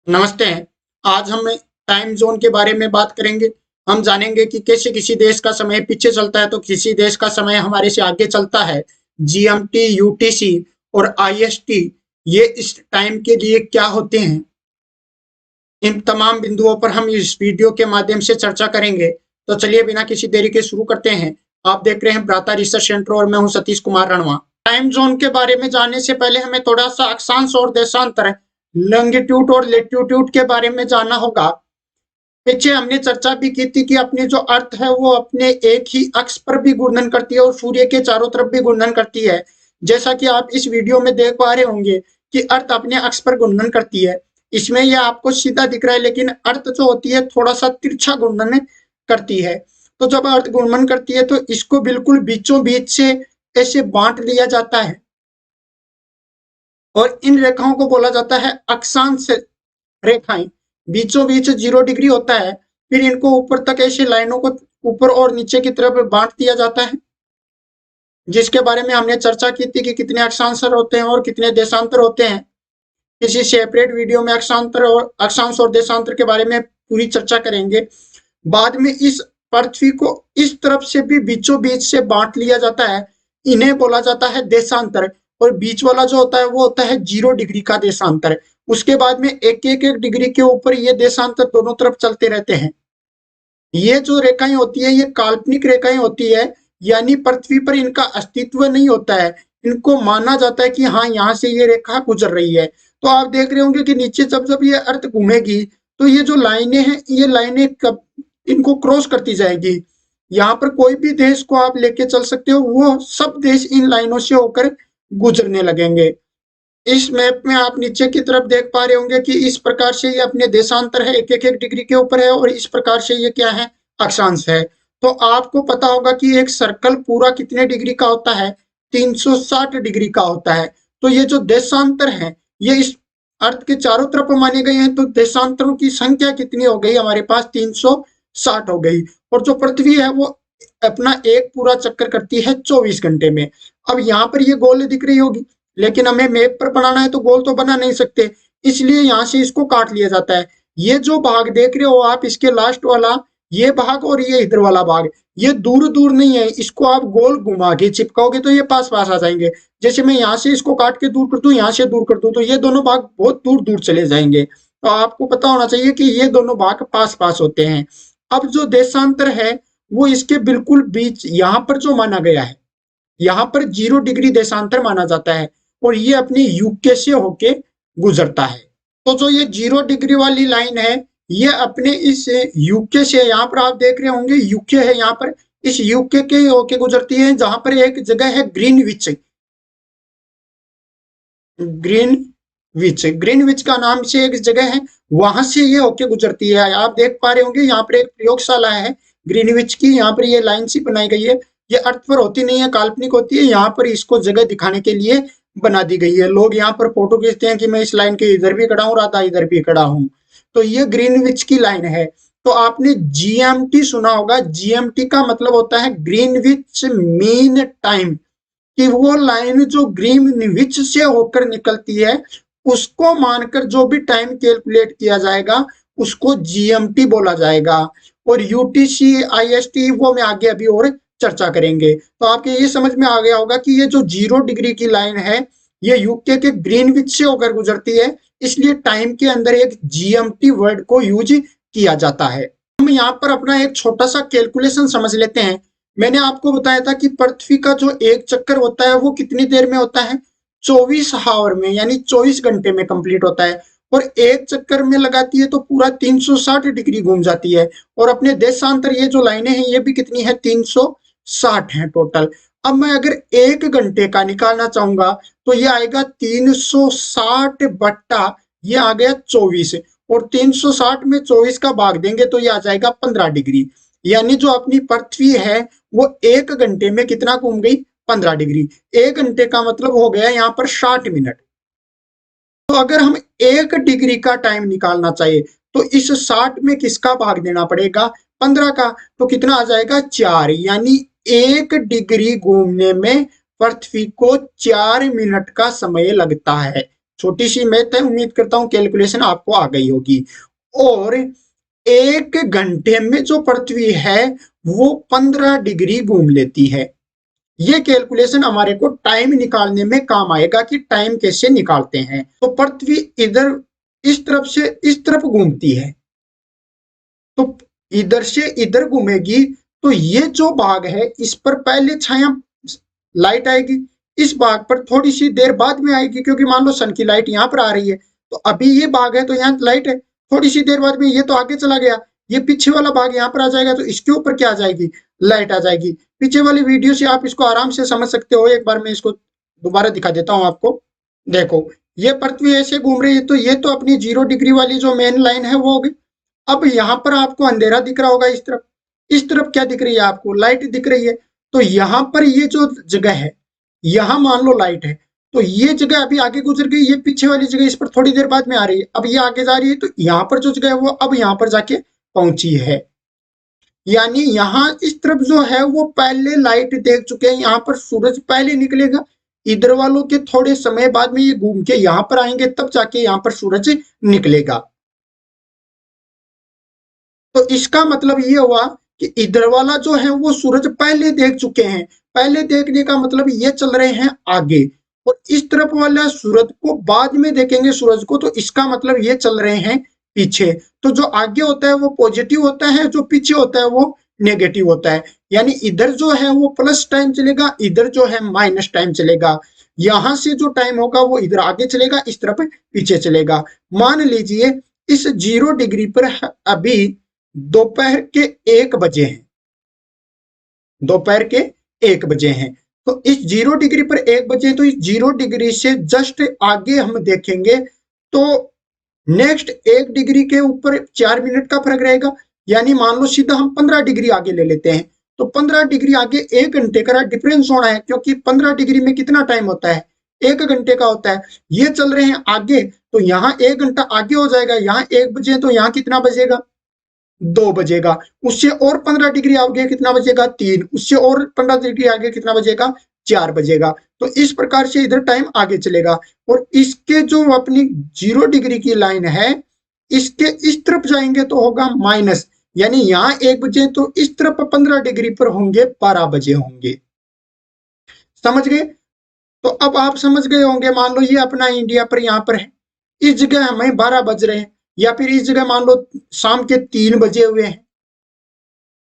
नमस्ते। आज हम टाइम जोन के बारे में बात करेंगे। हम जानेंगे कि कैसे किसी देश का समय पीछे चलता है तो किसी देश का समय हमारे से आगे चलता है। जीएमटी, यूटीसी और आईएसटी ये इस टाइम के लिए क्या होते हैं। इन तमाम बिंदुओं पर हम इस वीडियो के माध्यम से चर्चा करेंगे। तो चलिए बिना किसी देरी के शुरू करते हैं। आप देख रहे हैं भ्राता रिसर्च सेंटर और मैं हूं सतीश कुमार रणवा। टाइम जोन के बारे में जानने से पहले हमें थोड़ा सा अक्षांश और देशांतर, लॉन्गिट्यूड और लैटिट्यूड के बारे में जानना होगा। पीछे हमने चर्चा भी की थी कि अपनी जो अर्थ है वो अपने एक ही अक्ष पर भी घूर्णन करती है और सूर्य के चारों तरफ भी घूर्णन करती है। जैसा कि आप इस वीडियो में देख पा रहे होंगे कि अर्थ अपने अक्ष पर घूर्णन करती है। इसमें यह आपको सीधा दिख रहा है, लेकिन अर्थ जो होती है थोड़ा सा तिरछा घूर्णन करती है। तो जब अर्थ घूर्णन करती है तो इसको बिल्कुल बीचों बीच से ऐसे बांट लिया जाता है और इन रेखाओं को बोला जाता है अक्षांश रेखाएं। बीचों बीच 0 डिग्री होता है, फिर इनको ऊपर तक ऐसे लाइनों को ऊपर और नीचे की तरफ बांट दिया जाता है, जिसके बारे में हमने चर्चा की थी कि कितने अक्षांतर होते हैं और कितने देशांतर होते हैं। किसी सेपरेट वीडियो में अक्षांश और देशांतर के बारे में पूरी चर्चा करेंगे। बाद में इस पृथ्वी को इस तरफ से भी बीचों बीच से बांट लिया जाता है, इन्हें बोला जाता है देशांतर। और बीच वाला जो होता है वो होता है 0 डिग्री का देशांतर। उसके बाद में एक डिग्री के ऊपर ये देशांतर दोनों तरफ चलते रहते हैं। ये जो रेखाएं होती है ये काल्पनिक रेखाएं होती है, यानी पृथ्वी पर इनका अस्तित्व नहीं होता है। इनको माना जाता है कि हाँ, यहाँ से ये रेखा गुजर रही है। तो आप देख रहे होंगे कि नीचे जब जब ये अर्थ घूमेगी तो ये जो लाइनें हैं ये लाइनें कब इनको क्रॉस करती जाएगी। यहाँ पर कोई भी देश को आप लेके चल सकते हो, वो सब देश इन लाइनों से होकर गुजरने लगेंगे। इस मैप में आप नीचे की तरफ देख पा रहे होंगे कि इस प्रकार से ये अपने देशांतर है, एक डिग्री के ऊपर है, और इस प्रकार से ये क्या है, अक्षांश है। तो आपको पता होगा कि एक सर्कल पूरा कितने डिग्री का होता है, 360 डिग्री का होता है। तो ये जो देशांतर है ये इस अर्थ के चारों तरफ माने गए हैं। तो देशांतरों की संख्या कितनी हो गई हमारे पास, 360 हो गई। और जो पृथ्वी है वो अपना एक पूरा चक्कर करती है 24 घंटे में। अब यहाँ पर ये गोल दिख रही होगी, लेकिन हमें मैप पर बनाना है तो गोल तो बना नहीं सकते, इसलिए यहाँ से इसको काट लिया जाता है। ये जो भाग देख रहे हो आप, इसके लास्ट वाला ये भाग और ये इधर वाला भाग, ये दूर दूर नहीं है। इसको आप गोल घुमा के चिपकाओगे तो ये पास पास आ जाएंगे। जैसे मैं यहाँ से इसको काट के दूर कर दूं, यहाँ से दूर कर दूं, तो ये दोनों भाग बहुत दूर दूर चले जाएंगे। तो आपको पता होना चाहिए कि ये दोनों भाग पास पास होते हैं। अब जो देशांतर है वो इसके बिल्कुल बीच यहाँ पर जो माना गया है, यहाँ पर 0 डिग्री देशांतर माना जाता है और ये अपनी यूके से होके गुजरता है। तो जो ये 0 डिग्री वाली लाइन है ये अपने इस यूके से, यहाँ पर आप देख रहे होंगे यूके है, यहाँ पर इस यूके के होके गुजरती है, जहां पर एक जगह है ग्रीनविच। ग्रीनविच का नाम से एक जगह है, वहां से ये होके गुजरती है। आप देख पा रहे होंगे यहाँ पर एक प्रयोगशाला है ग्रीनविच की, यहाँ पर ये लाइन सी बनाई गई है। ये अर्थ पर होती नहीं है, काल्पनिक होती है, यहाँ पर इसको जगह दिखाने के लिए बना दी गई है। लोग यहाँ पर फोटो खींचते हैं कि मैं इस लाइन के इधर भी खड़ा हूँ, राधा इधर भी खड़ा हूँ। तो ये ग्रीनविच की लाइन है। तो आपने जीएमटी सुना होगा, जीएमटी का मतलब होता है ग्रीनविच मीन टाइम, कि वो लाइन जो ग्रीनविच से होकर निकलती है उसको मानकर जो भी टाइम कैलकुलेट किया जाएगा उसको जीएमटी बोला जाएगा। और यूटीसी, आईएसटी वो मैं आगे अभी और चर्चा करेंगे। तो आपके ये समझ में आ गया होगा कि ये जो 0 डिग्री की लाइन है ये यूके के ग्रीनविच से होकर गुजरती है, इसलिए टाइम के अंदर एक जीएमटी वर्ड को यूज किया जाता है। हम यहाँ पर अपना एक छोटा सा कैलकुलेशन समझ लेते हैं। मैंने आपको बताया था कि पृथ्वी का जो एक चक्कर होता है वो कितनी देर में होता है, 24 आवर में, यानी 24 घंटे में कंप्लीट होता है। और एक चक्कर में लगाती है तो पूरा 360 डिग्री घूम जाती है। और अपने देशांतर ये जो लाइनें हैं ये भी कितनी है, 360 है टोटल। अब मैं अगर 1 घंटे का निकालना चाहूंगा तो ये आएगा 360 बट्टा ये आ गया 24, और 360 में 24 का भाग देंगे तो ये आ जाएगा 15 डिग्री। यानी जो अपनी पृथ्वी है वो 1 घंटे में कितना घूम गई, 15 डिग्री। 1 घंटे का मतलब हो गया यहाँ पर 60 मिनट। तो अगर हम 1 डिग्री का टाइम निकालना चाहिए तो इस 60 में किसका भाग देना पड़ेगा, 15 का। तो कितना आ जाएगा, 4। यानी 1 डिग्री घूमने में पृथ्वी को 4 मिनट का समय लगता है। छोटी सी मैथ है, उम्मीद करता हूं कैलकुलेशन आपको आ गई होगी। और 1 घंटे में जो पृथ्वी है वो 15 डिग्री घूम लेती है। ये कैलकुलेशन हमारे को टाइम निकालने में काम आएगा कि टाइम कैसे निकालते हैं। तो पृथ्वी इधर इस तरफ से इस तरफ घूमती है, तो इधर से इधर घूमेगी, तो ये जो भाग है इस पर पहले छाया लाइट आएगी, इस भाग पर थोड़ी सी देर बाद में आएगी, क्योंकि मान लो सन की लाइट यहाँ पर आ रही है, तो अभी ये भाग है तो यहाँ लाइट है, थोड़ी सी देर बाद में ये तो आगे चला गया, ये पीछे वाला भाग यहाँ पर आ जाएगा, तो इसके ऊपर क्या आ जाएगी, लाइट आ जाएगी। पीछे वाली वीडियो से आप इसको आराम से समझ सकते हो। एक बार मैं इसको दोबारा दिखा देता हूँ आपको। देखो, ये पृथ्वी ऐसे घूम रही है, तो ये तो अपनी 0 डिग्री वाली जो मेन लाइन है वो होगी। अब यहाँ पर आपको अंधेरा दिख रहा होगा, इस तरफ क्या दिख रही है आपको, लाइट दिख रही है। तो यहाँ पर ये जो जगह है, यहाँ मान लो लाइट है, तो ये जगह अभी आगे गुजर गई, ये पीछे वाली जगह इस पर थोड़ी देर बाद में आ रही है, अब ये आगे जा रही है, तो यहाँ पर जो जगह है वो अब यहाँ पर जाके पहुंची है। यानी यहाँ इस तरफ जो है वो पहले लाइट देख चुके हैं, यहाँ पर सूरज पहले निकलेगा, इधर वालों के थोड़े समय बाद में ये घूम के यहाँ पर आएंगे, तब जाके यहाँ पर सूरज निकलेगा। तो इसका मतलब ये हुआ कि इधर वाला जो है वो सूरज पहले देख चुके हैं। पहले देखने का मतलब ये चल रहे हैं आगे, और इस तरफ वाला सूरज को बाद में देखेंगे सूरज को, तो इसका मतलब ये चल रहे हैं पीछे। तो जो आगे होता है वो पॉजिटिव होता है, जो पीछे होता है वो नेगेटिव होता है। यानी इधर जो है वो प्लस टाइम चलेगा, इधर जो है माइनस टाइम चलेगा। यहां से जो टाइम होगा वो इधर आगे चलेगा, इस तरफ पीछे चलेगा। मान लीजिए इस 0 डिग्री पर अभी दोपहर के 1 बजे हैं, दोपहर के 1 बजे हैं। तो इस 0 डिग्री पर 1 बजे, तो इस 0 डिग्री से जस्ट आगे हम देखेंगे तो नेक्स्ट 1 डिग्री के ऊपर 4 मिनट का फर्क रहेगा। यानी मान लो सीधा हम 15 डिग्री आगे ले लेते हैं, तो 15 डिग्री आगे 1 घंटे का डिफरेंस होना है, क्योंकि 15 डिग्री में कितना टाइम होता है, 1 घंटे का होता है। ये चल रहे हैं आगे, तो यहाँ 1 घंटा आगे हो जाएगा। यहाँ 1 बजे, तो यहाँ कितना बजेगा, 2 बजेगा। उससे और 15 डिग्री आगे कितना बजेगा, 3। उससे और 15 डिग्री आगे कितना बजेगा, 4 बजेगा। तो इस प्रकार से इधर टाइम आगे चलेगा। और इसके जो अपनी 0 डिग्री की लाइन है, इसके इस तरफ जाएंगे तो होगा माइनस, यानी यहाँ 1 बजे, तो इस तरफ 15 डिग्री पर होंगे 12 बजे होंगे। समझ गए? तो अब आप समझ गए होंगे, मान लो ये अपना इंडिया पर यहाँ पर है, इस जगह हमें 12 बज रहे हैं, या फिर इस जगह मान लो शाम के 3 बजे हुए हैं।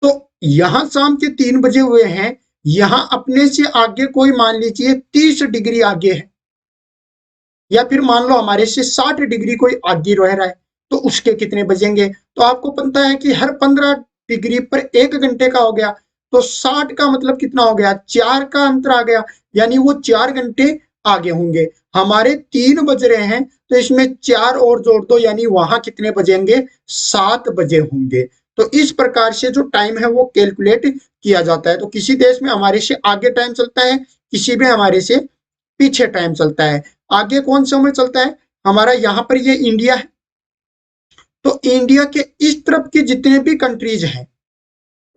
तो यहां शाम के 3 बजे हुए हैं, यहां अपने से आगे कोई मान लीजिए 30 डिग्री आगे है, या फिर मान लो हमारे से 60 डिग्री कोई आगे रह रहा है, तो उसके कितने बजेंगे। तो आपको पता है कि हर 15 डिग्री पर 1 घंटे का हो गया, तो 60 का मतलब कितना हो गया, 4 का अंतर आ गया, यानी वो 4 घंटे आगे होंगे। हमारे 3 बज रहे हैं, तो इसमें 4 और जोड़ दो, यानी वहां कितने बजेंगे, 7 बजे होंगे। तो इस प्रकार से जो टाइम है वो कैलकुलेट किया जाता है। तो किसी देश में हमारे से आगे टाइम चलता है, किसी में हमारे से पीछे टाइम चलता है। आगे कौन सा समय चलता है हमारा, यहाँ पर ये इंडिया है, तो इंडिया के इस तरफ के जितने भी कंट्रीज हैं,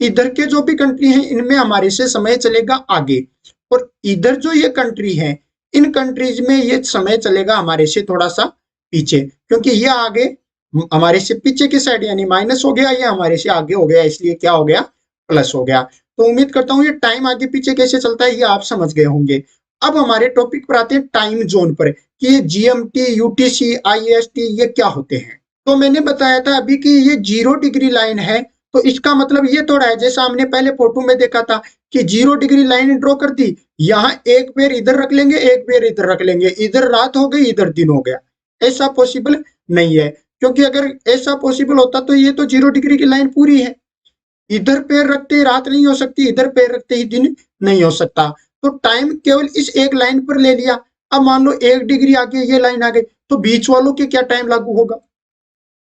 इधर के जो भी कंट्री हैं, इनमें हमारे से समय चलेगा आगे। और इधर जो ये कंट्री है, इन कंट्रीज में ये समय चलेगा हमारे से थोड़ा सा पीछे, क्योंकि ये आगे हमारे से पीछे की साइड, यानी माइनस हो गया, ये हमारे से आगे हो गया, इसलिए क्या हो गया, प्लस हो गया। तो उम्मीद करता हूँ ये टाइम आगे पीछे कैसे चलता है ये आप समझ गए होंगे। अब हमारे टॉपिक पर आते हैं टाइम जोन पर, कि ये जीएमटी, यूटीसी, आईएसटी ये क्या होते हैं। तो मैंने बताया था अभी कि ये 0 डिग्री लाइन है, तो इसका मतलब ये थोड़ा है, जैसा हमने पहले फोटो में देखा था कि 0 डिग्री लाइन ड्रॉ कर दी, यहाँ एक पैर इधर रख लेंगे, एक पैर इधर रख लेंगे, इधर रात हो गई, इधर दिन हो गया। ऐसा पॉसिबल नहीं है, क्योंकि अगर ऐसा पॉसिबल होता तो ये तो 0 डिग्री की लाइन पूरी है, इधर पैर रखते ही रात नहीं हो सकती, इधर पैर रखते ही दिन नहीं हो सकता। तो टाइम केवल इस एक लाइन पर ले लिया। अब मान लो 1 डिग्री आगे ये लाइन आ गई, तो बीच वालों के क्या टाइम लागू होगा,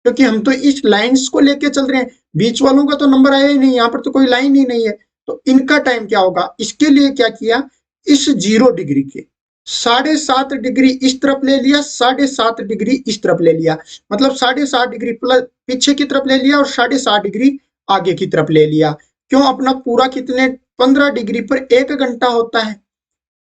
क्योंकि हम तो इस लाइंस को लेके चल रहे हैं, बीच वालों का तो नंबर आया ही नहीं, यहाँ पर तो कोई लाइन ही नहीं है, तो इनका टाइम क्या होगा। इसके लिए क्या किया, इस 0 डिग्री के 7.5 डिग्री इस तरफ ले लिया, 7.5 डिग्री इस तरफ ले लिया, मतलब 7.5 डिग्री प्लस पीछे की तरफ ले लिया, और 7.5 डिग्री आगे की तरफ ले लिया। क्यों, अपना पूरा कितने 15 डिग्री पर 1 घंटा होता है,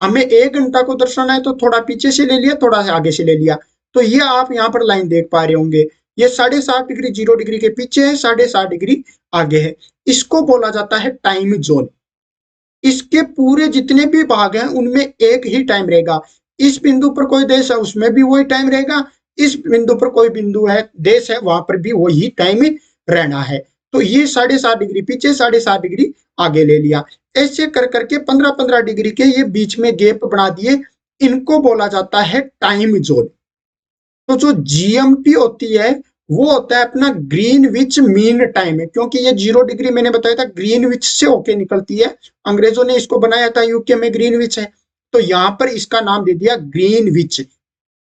हमें 1 घंटा को दर्शाना है तो थोड़ा पीछे से ले लिया, थोड़ा आगे से ले लिया। तो ये आप यहाँ पर लाइन देख पा रहे होंगे, ये 7.5 डिग्री 0 डिग्री के पीछे है, 7.5 डिग्री आगे है। इसको बोला जाता है टाइम जोन। इसके पूरे जितने भी भाग हैं उनमें एक ही टाइम रहेगा। इस बिंदु पर कोई देश है उसमें भी वही टाइम रहेगा, इस बिंदु पर कोई बिंदु है देश है वहां पर भी वही टाइम रहना है। तो ये 7.5 डिग्री पीछे, 7.5 डिग्री आगे ले लिया। ऐसे कर करके 15-15 डिग्री के ये बीच में गैप बना दिए, इनको बोला जाता है टाइम जोन। तो जो जीएमटी होती है वो होता है अपना ग्रीनविच मीन टाइम है, क्योंकि ये 0 डिग्री मैंने बताया था ग्रीनविच से होके निकलती है। अंग्रेजों ने इसको बनाया था, यूके में ग्रीनविच है, तो यहां पर इसका नाम दे दिया ग्रीनविच,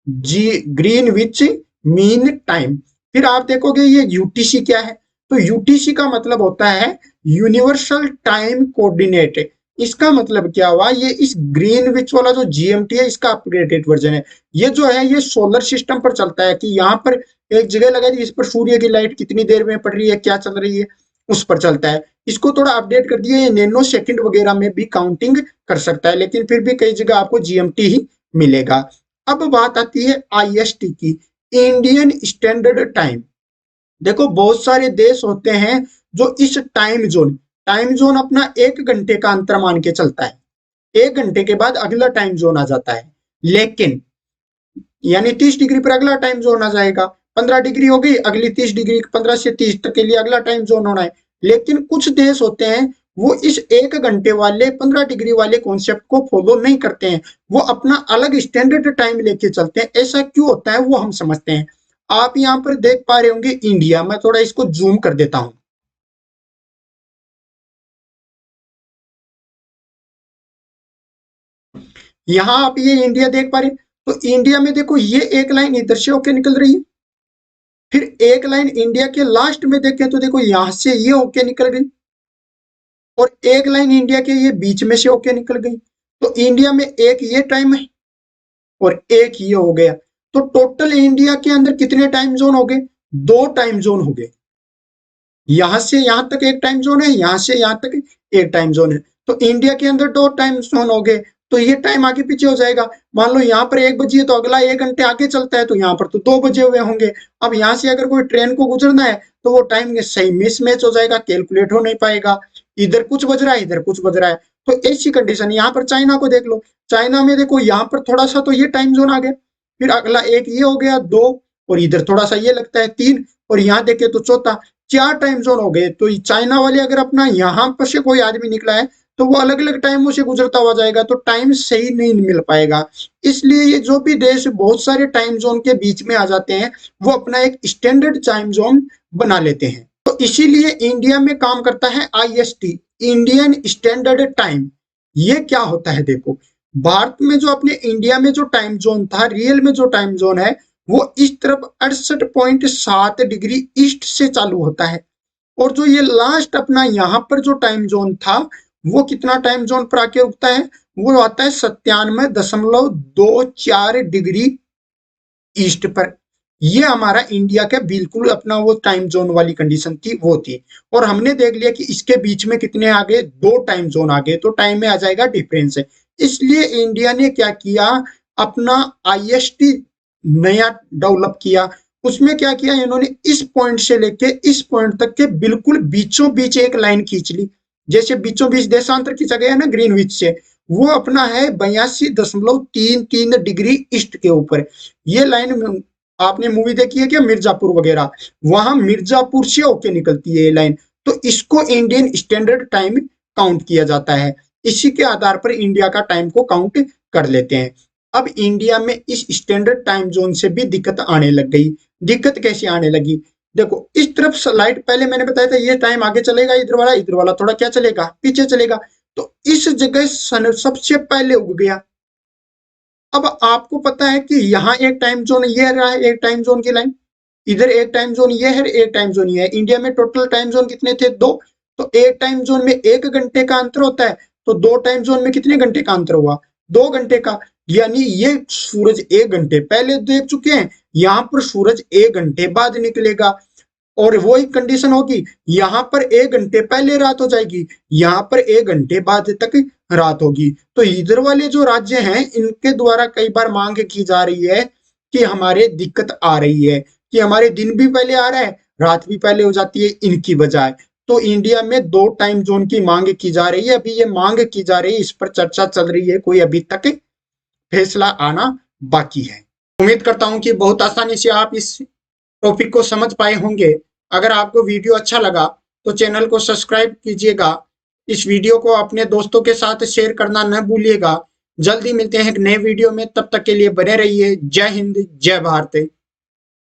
जी ग्रीनविच मीन टाइम। फिर आप देखोगे ये यूटीसी क्या है, तो यूटीसी का मतलब होता है यूनिवर्सल टाइम कोऑर्डिनेट। इसका मतलब क्या हुआ, ये इस ग्रीनविच वाला जो जीएमटी है इसका अपग्रेडेड वर्जन है। ये जो है ये सोलर सिस्टम पर चलता है, कि यहाँ पर एक जगह लगा दी इस पर सूर्य की लाइट कितनी देर में पड़ रही है, क्या चल रही है, उस पर चलता है। इसको थोड़ा अपडेट कर दिया, ये नैनो सेकंड वगैरह में भी काउंटिंग कर सकता है, लेकिन फिर भी कई जगह आपको जीएमटी ही मिलेगा। अब बात आती है आईएसटी की, इंडियन स्टैंडर्ड टाइम। देखो बहुत सारे देश होते हैं जो इस टाइम जोन अपना 1 घंटे का अंतर मान के चलता है, 1 घंटे के बाद अगला टाइम जोन आ जाता है। लेकिन यानी 30 डिग्री पर अगला टाइम जोन आ जाएगा, 15 डिग्री हो गई, अगली 30 डिग्री, 15 से 30 तक के लिए अगला टाइम जोन होना है। लेकिन कुछ देश होते हैं वो इस 1 घंटे वाले 15 डिग्री वाले कॉन्सेप्ट को फॉलो नहीं करते हैं, वो अपना अलग स्टैंडर्ड टाइम लेके चलते हैं। ऐसा क्यों होता है वो हम समझते हैं। आप यहाँ पर देख पा रहे होंगे इंडिया, मैं थोड़ा इसको जूम कर देता हूँ। यहाँ आप ये इंडिया देख पा रहे हैं, तो इंडिया में देखो ये एक लाइन इधर से होके निकल रही है, फिर एक लाइन इंडिया के लास्ट में देखें तो देखो यहां से ये होके निकल गई, और एक लाइन इंडिया के ये बीच में से होके निकल गई। तो इंडिया में एक ये टाइम है और एक ये हो गया। तो टोटल इंडिया के अंदर कितने टाइम जोन हो गए, 2 टाइम जोन हो गए। यहां से यहां तक एक टाइम जोन है, यहां से यहां तक एक टाइम जोन है। तो इंडिया के अंदर 2 टाइम जोन हो गए, तो ये टाइम आगे पीछे हो जाएगा। मान लो यहाँ पर 1 बजे है तो अगला 1 घंटे आगे चलता है, तो यहाँ पर तो 2 बजे हुए होंगे। अब यहाँ से अगर कोई ट्रेन को गुजरना है तो वो टाइम सही मिसमैच हो जाएगा, कैलकुलेट हो नहीं पाएगा, इधर कुछ बज रहा है इधर कुछ बज रहा है। तो ऐसी कंडीशन, यहाँ पर चाइना को देख लो, चाइना में देखो यहाँ पर थोड़ा सा तो ये टाइम जोन आ गया, फिर अगला एक ये हो गया 2, और इधर थोड़ा सा ये लगता है 3, और यहाँ देखे तो चौथा, 4 टाइम जोन हो गए। तो चाइना वाले अगर अपना यहाँ पर से कोई आदमी निकला है तो वो अलग अलग टाइमों से गुजरता हुआ जाएगा, तो टाइम सही नहीं मिल पाएगा। इसलिए ये जो भी देश बहुत सारे टाइम जोन के बीच में आ जाते हैं वो अपना एक स्टैंडर्ड टाइम जोन बना लेते हैं। तो इसीलिए इंडिया में काम करता है आईएसटी, इंडियन स्टैंडर्ड टाइम। ये क्या होता है देखो, भारत में जो अपने इंडिया में जो टाइम जोन था, रियल में जो टाइम जोन है वो इस तरफ 68.7 डिग्री ईस्ट से चालू होता है, और जो ये लास्ट अपना यहाँ पर जो टाइम जोन था वो कितना टाइम जोन पर आके रुकता है, वो आता है 97.24 डिग्री ईस्ट पर। ये हमारा इंडिया का बिल्कुल अपना वो टाइम जोन वाली कंडीशन थी, वो थी। और हमने देख लिया कि इसके बीच में कितने आ गए, 2 टाइम जोन आ गए, तो टाइम में आ जाएगा डिफरेंस है। इसलिए इंडिया ने क्या किया, अपना आईएसटी नया डेवलप किया। उसमें क्या किया इन्होंने, इस पॉइंट से लेके इस पॉइंट तक के बिल्कुल बीचों बीच एक लाइन खींच ली। जैसे बीचों बीच देशांतर खींचा गया ना ग्रीनविच से, वो अपना है 82.33 डिग्री ईस्ट के ऊपर। ये लाइन आपने मूवी देखी है क्या, मिर्जापुर वगैरह, वहां मिर्जापुर से होके निकलती है ये लाइन। तो इसको इंडियन स्टैंडर्ड टाइम काउंट किया जाता है, इसी के आधार पर इंडिया का टाइम को काउंट कर लेते हैं। अब इंडिया में इस स्टैंडर्ड टाइम जोन से भी दिक्कत आने लग गई। दिक्कत कैसे आने लगी, देखो इस तरफ स्लाइड पहले मैंने बताया था ये टाइम आगे चलेगा, इधर वाला थोड़ा क्या चलेगा, पीछे चलेगा। तो इस जगह सन सबसे पहले उग गया। अब आपको पता है कि यहाँ एक टाइम जोन ये रहा है, एक टाइम जोन की लाइन, इधर एक टाइम जोन ये है, एक टाइम जोन ये है। इंडिया में टोटल टाइम जोन कितने थे, 2। तो एक टाइम जोन में 1 घंटे का अंतर होता है, तो 2 टाइम जोन में कितने घंटे का अंतर हुआ, 2 घंटे का। यानी ये सूरज 1 घंटे पहले देख चुके हैं, यहाँ पर सूरज 1 घंटे बाद निकलेगा। और वो एक कंडीशन होगी, यहाँ पर 1 घंटे पहले रात हो जाएगी, यहाँ पर 1 घंटे बाद तक रात होगी। तो इधर वाले जो राज्य हैं इनके द्वारा कई बार मांग की जा रही है कि हमारे दिक्कत आ रही है कि हमारे दिन भी पहले आ रहा है, रात भी पहले हो जाती है इनकी बजाय। तो इंडिया में 2 टाइम जोन की मांग की जा रही है। अभी ये मांग की जा रही है, इस पर चर्चा चल रही है, कोई अभी तक फैसला आना बाकी है। उम्मीद करता हूं कि बहुत आसानी से आप इस टॉपिक को समझ पाए होंगे। अगर आपको वीडियो अच्छा लगा तो चैनल को सब्सक्राइब कीजिएगा, इस वीडियो को अपने दोस्तों के साथ शेयर करना न भूलिएगा। जल्दी मिलते हैं एक नए वीडियो में, तब तक के लिए बने रहिए। जय हिंद, जय भारत।